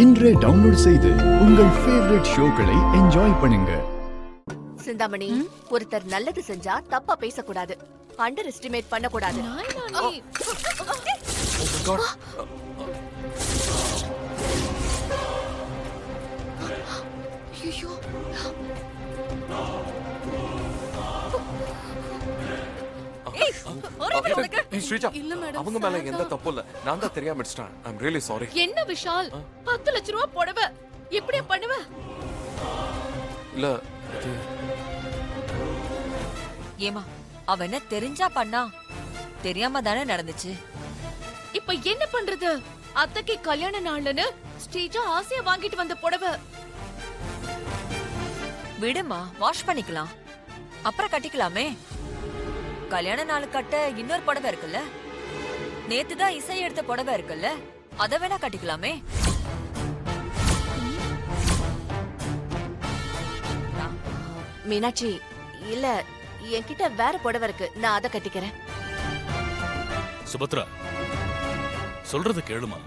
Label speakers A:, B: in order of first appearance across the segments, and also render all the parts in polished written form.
A: இன்றே டவுன்லோட் செய்து உங்கள் ஃபேவரட் ஷோக்களை என்ஜாய் பண்ணுங்க.
B: சிந்தாமணி, ஒருத்தர் நல்லது செஞ்சா தப்பா பேசக்கூடாது, அண்டர் எஸ்டிமேட் பண்ணக்கூடாது.
C: அவங்க மேல எந்த தப்பு இல்ல, நான் தான் தெரியாம அடிச்சிட்டேன். I'm really sorry.
B: என்ன விஷால், 10 லட்சம் ரூபாய் புடவை எப்படி பண்ணுவ?
C: இல்ல
D: ஏமா, அவ என்ன தெரிஞ்சா பண்ணா? தெரியாம தானே நடந்துச்சு.
B: இப்ப என்ன பண்றது? அத்தைக்கு கல்யாண நாள்னு ஸ்டேஜா ஆசையா வாங்கிட்டு வந்த புடவை.
D: விடுமா, வாஷ் பண்ணிக்கலாம், அப்புறம் கட்டிக்கலாமே. கல்யாண நாள் கட்ட இன்னொரு புடவை இருக்குல்ல, நேத்துதான் இசை எடுத்த புடவை இருக்குல்ல, அத வேணா கட்டிக்கலாமே.
B: மீனாட்சி, இல்ல என்கிட்ட வேற புடவை இருக்கு, நான் அத கட்டிக்கிறேன்.
E: சுபத்ரா, சொல்றது கேளுமா.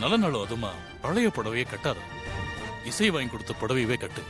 E: நல்ல நாள் அதுமா பழைய புடவையே கட்டாத, இசை வாங்கி கொடுத்த புடவையவே கட்டு.